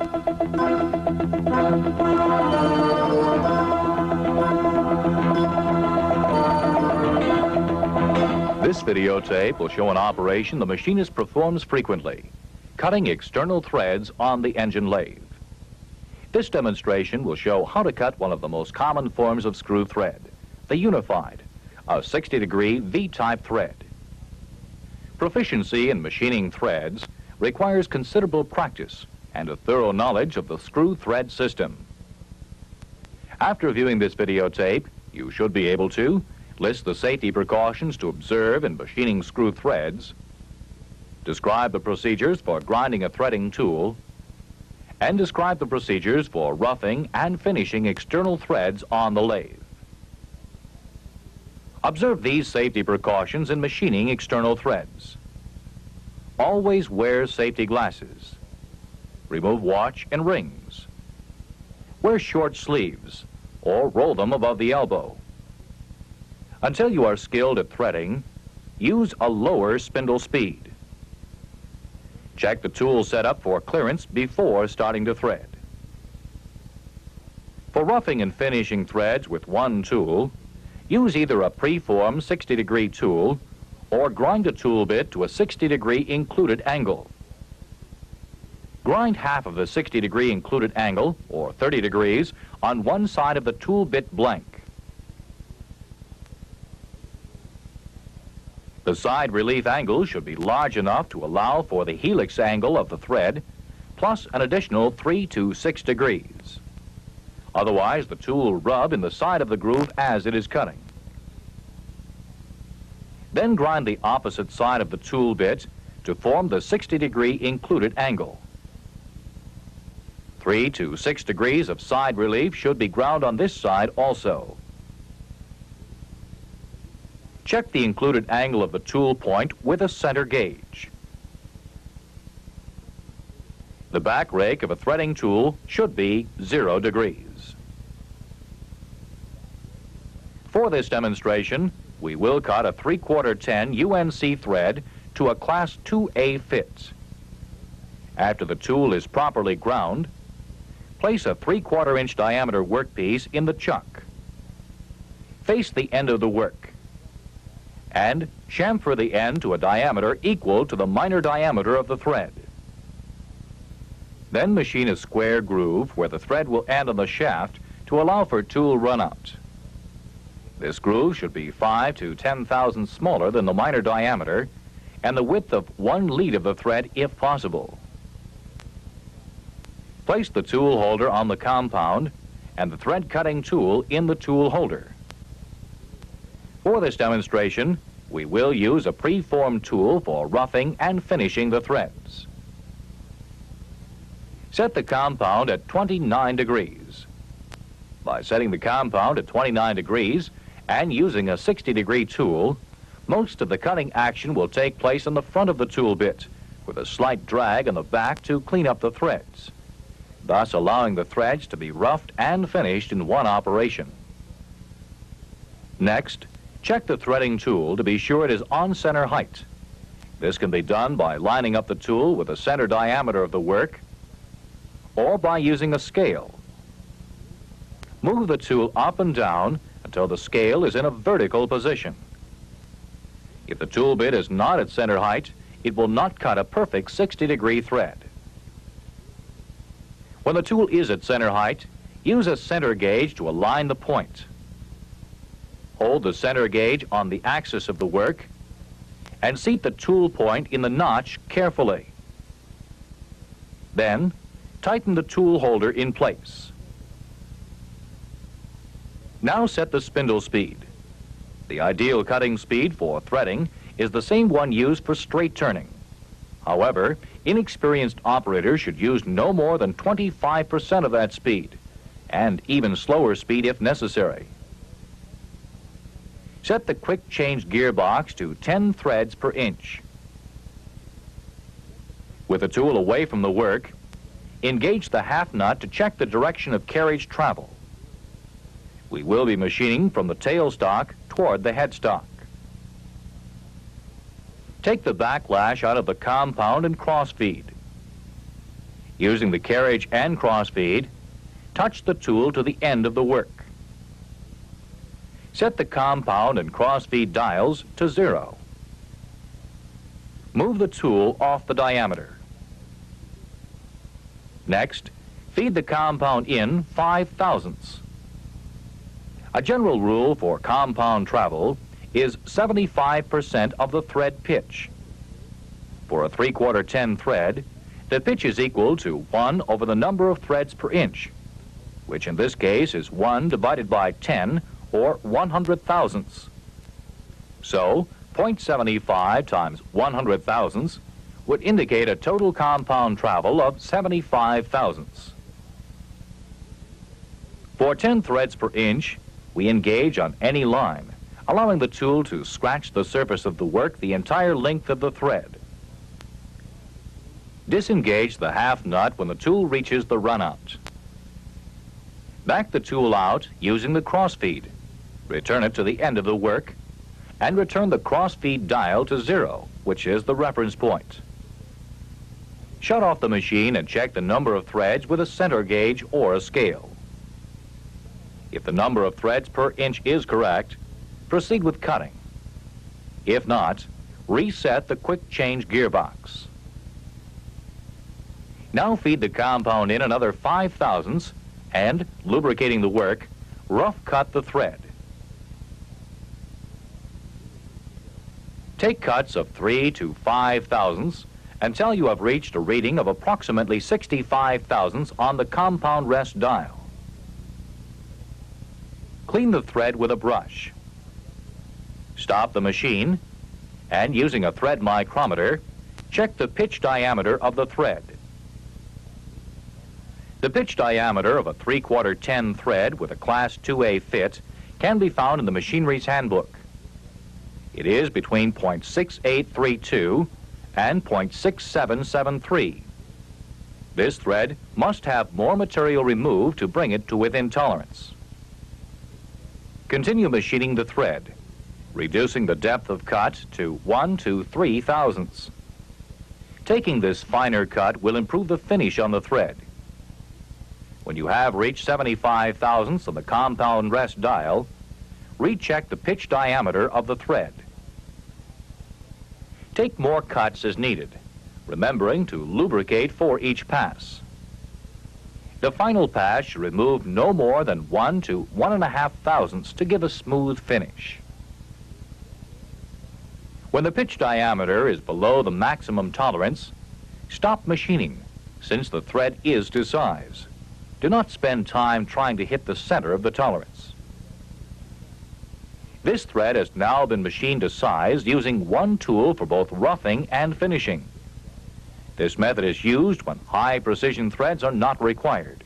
This videotape will show an operation the machinist performs frequently, cutting external threads on the engine lathe. This demonstration will show how to cut one of the most common forms of screw thread, the unified, a 60-degree V-type thread. Proficiency in machining threads requires considerable practice and a thorough knowledge of the screw thread system. After viewing this videotape, you should be able to list the safety precautions to observe in machining screw threads, describe the procedures for grinding a threading tool, and describe the procedures for roughing and finishing external threads on the lathe. Observe these safety precautions in machining external threads. Always wear safety glasses. Remove watch and rings. Wear short sleeves or roll them above the elbow. Until you are skilled at threading, use a lower spindle speed. Check the tool setup for clearance before starting to thread. For roughing and finishing threads with one tool, use either a preformed 60-degree tool or grind a tool bit to a 60-degree included angle. Grind half of the 60-degree included angle, or 30 degrees, on one side of the tool bit blank. The side relief angle should be large enough to allow for the helix angle of the thread, plus an additional 3 to 6 degrees. Otherwise, the tool will rub in the side of the groove as it is cutting. Then grind the opposite side of the tool bit to form the 60-degree included angle. 3 to 6 degrees of side relief should be ground on this side also. Check the included angle of the tool point with a center gauge. The back rake of a threading tool should be 0 degrees. For this demonstration, we will cut a 3/4 10 UNC thread to a Class 2A fit. After the tool is properly ground, place a 3/4 inch diameter workpiece in the chuck. Face the end of the work and chamfer the end to a diameter equal to the minor diameter of the thread. Then machine a square groove where the thread will end on the shaft to allow for tool run-out. This groove should be 5 to 10 thousandths smaller than the minor diameter and the width of one lead of the thread if possible. Place the tool holder on the compound and the thread cutting tool in the tool holder. For this demonstration, we will use a preformed tool for roughing and finishing the threads. Set the compound at 29 degrees. By setting the compound at 29 degrees and using a 60-degree tool, most of the cutting action will take place on the front of the tool bit, with a slight drag on the back to clean up the threads, thus allowing the threads to be roughed and finished in one operation. Next, check the threading tool to be sure it is on center height. This can be done by lining up the tool with the center diameter of the work or by using a scale. Move the tool up and down until the scale is in a vertical position. If the tool bit is not at center height, it will not cut a perfect 60-degree thread. When the tool is at center height, use a center gauge to align the point. Hold the center gauge on the axis of the work and seat the tool point in the notch carefully. Then, tighten the tool holder in place. Now set the spindle speed. The ideal cutting speed for threading is the same one used for straight turning. However, inexperienced operators should use no more than 25% of that speed, and even slower speed if necessary. Set the quick change gearbox to 10 threads per inch. With the tool away from the work, engage the half nut to check the direction of carriage travel. We will be machining from the tailstock toward the headstock. Take the backlash out of the compound and crossfeed. Using the carriage and crossfeed, touch the tool to the end of the work. Set the compound and crossfeed dials to 0. Move the tool off the diameter. Next, feed the compound in 5/1000ths. A general rule for compound travel is 75% of the thread pitch. For a 3/4 10 thread, the pitch is equal to 1 over the number of threads per inch, which in this case is 1 divided by 10, or 100,000ths. So, 0.75 times 100,000ths would indicate a total compound travel of 75,000ths. For 10 threads per inch, we engage on any line, allowing the tool to scratch the surface of the work the entire length of the thread. Disengage the half nut when the tool reaches the runout. Back the tool out using the crossfeed. Return it to the end of the work, and return the crossfeed dial to 0, which is the reference point. Shut off the machine and check the number of threads with a center gauge or a scale. If the number of threads per inch is correct, proceed with cutting. If not, reset the quick change gearbox. Now feed the compound in another 5/1000ths and, lubricating the work, rough cut the thread. Take cuts of 3 to 5/1000ths until you have reached a reading of approximately 65/1000ths on the compound rest dial. Clean the thread with a brush. Stop the machine and, using a thread micrometer, check the pitch diameter of the thread. The pitch diameter of a 3/4 10 thread with a Class 2A fit can be found in the Machinery's Handbook. It is between 0.6832 and 0.6773. This thread must have more material removed to bring it to within tolerance. Continue machining the thread, reducing the depth of cut to 1 to 3/1000ths. Taking this finer cut will improve the finish on the thread. When you have reached 75/1000ths on the compound rest dial, recheck the pitch diameter of the thread. Take more cuts as needed, remembering to lubricate for each pass. The final pass should remove no more than 1 to 1.5/1000ths to give a smooth finish. When the pitch diameter is below the maximum tolerance, stop machining, since the thread is to size. Do not spend time trying to hit the center of the tolerance. This thread has now been machined to size using one tool for both roughing and finishing. This method is used when high precision threads are not required.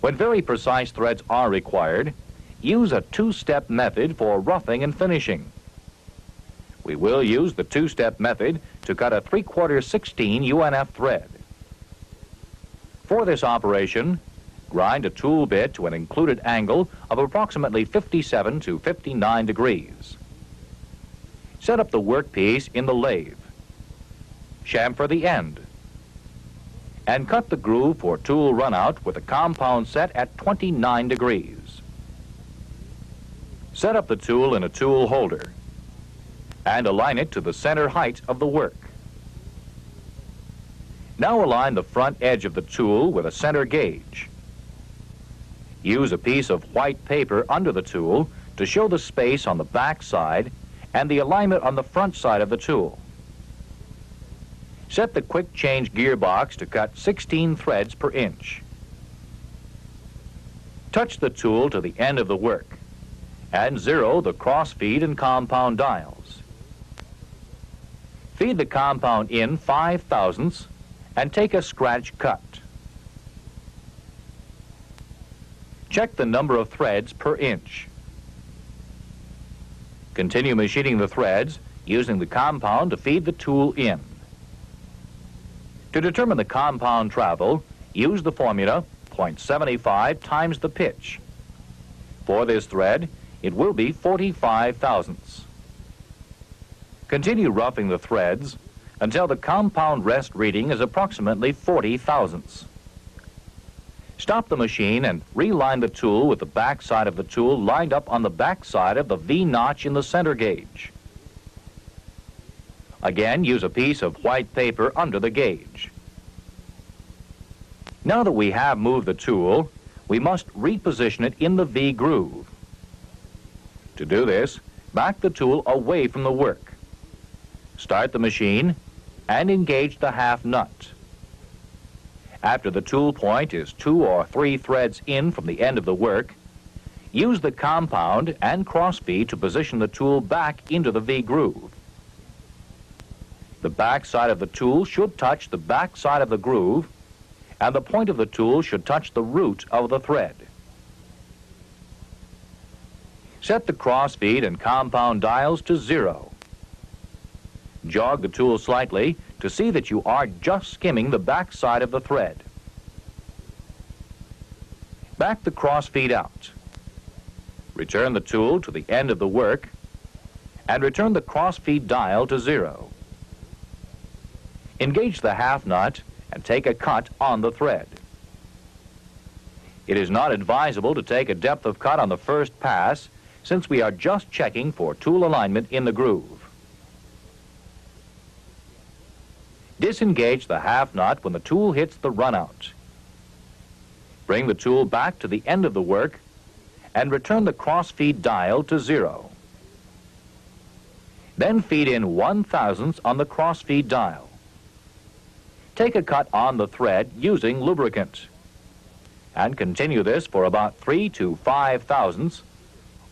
When very precise threads are required, use a two-step method for roughing and finishing. We will use the two-step method to cut a 3/4 16 UNF thread. For this operation, grind a tool bit to an included angle of approximately 57 to 59 degrees. Set up the workpiece in the lathe. Chamfer the end. And cut the groove for tool runout with the compound set at 29 degrees. Set up the tool in a tool holder and align it to the center height of the work. Now align the front edge of the tool with a center gauge. Use a piece of white paper under the tool to show the space on the back side and the alignment on the front side of the tool. Set the quick change gearbox to cut 16 threads per inch. Touch the tool to the end of the work and zero the crossfeed and compound dials. Feed the compound in 5/1000ths and take a scratch cut. Check the number of threads per inch. Continue machining the threads using the compound to feed the tool in. To determine the compound travel, use the formula 0.75 times the pitch. For this thread, it will be 45/1000ths. Continue roughing the threads until the compound rest reading is approximately 40 thousandths. Stop the machine and reline the tool with the back side of the tool lined up on the back side of the V notch in the center gauge. Again, use a piece of white paper under the gauge. Now that we have moved the tool, we must reposition it in the V groove. To do this, back the tool away from the work. Start the machine and engage the half nut. After the tool point is 2 or 3 threads in from the end of the work, use the compound and cross feed to position the tool back into the V groove. The back side of the tool should touch the back side of the groove, and the point of the tool should touch the root of the thread. Set the cross feed and compound dials to 0. Jog the tool slightly to see that you are just skimming the back side of the thread. Back the cross feed out. Return the tool to the end of the work and return the cross feed dial to 0. Engage the half nut and take a cut on the thread. It is not advisable to take a depth of cut on the first pass since we are just checking for tool alignment in the groove. Disengage the half nut when the tool hits the runout. Bring the tool back to the end of the work and return the cross feed dial to 0. Then feed in 1/1000th on the cross feed dial. Take a cut on the thread using lubricant and continue this for about 3 to 5 thousandths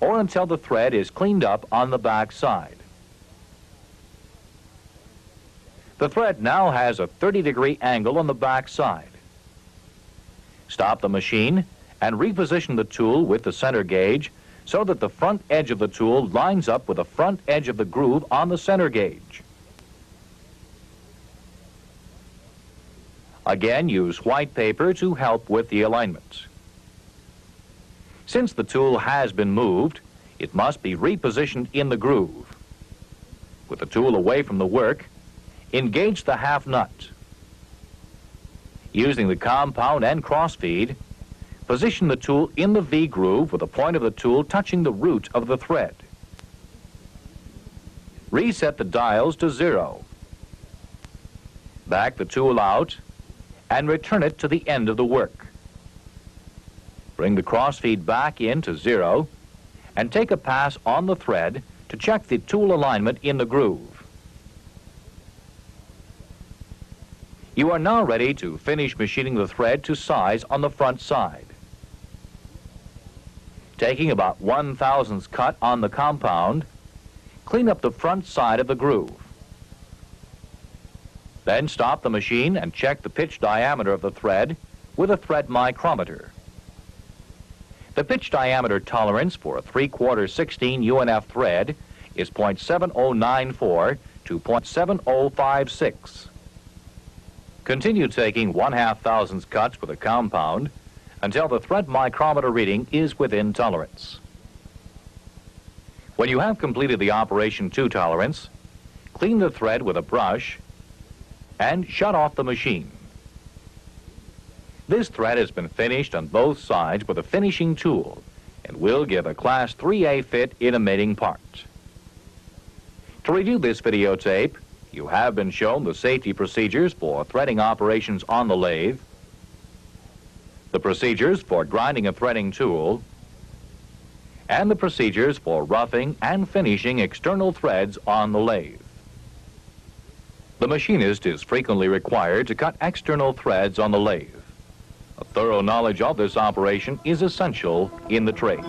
or until the thread is cleaned up on the back side. The thread now has a 30-degree angle on the back side. Stop the machine and reposition the tool with the center gauge so that the front edge of the tool lines up with the front edge of the groove on the center gauge. Again, use white paper to help with the alignment. Since the tool has been moved, it must be repositioned in the groove. With the tool away from the work, engage the half nut. Using the compound and cross feed, position the tool in the V groove with the point of the tool touching the root of the thread. Reset the dials to 0. Back the tool out and return it to the end of the work. Bring the cross feed back in to 0 and take a pass on the thread to check the tool alignment in the groove. You are now ready to finish machining the thread to size on the front side. Taking about 1/1000th cut on the compound, clean up the front side of the groove. Then stop the machine and check the pitch diameter of the thread with a thread micrometer. The pitch diameter tolerance for a 3/4 16 UNF thread is 0.7094 to 0.7056. Continue taking 1/2 thousandths cuts with a compound until the thread micrometer reading is within tolerance. When you have completed the operation to tolerance, clean the thread with a brush and shut off the machine. This thread has been finished on both sides with a finishing tool and will give a Class 3A fit in a mating part. To review this videotape, you have been shown the safety procedures for threading operations on the lathe, the procedures for grinding a threading tool, and the procedures for roughing and finishing external threads on the lathe. The machinist is frequently required to cut external threads on the lathe. A thorough knowledge of this operation is essential in the trade.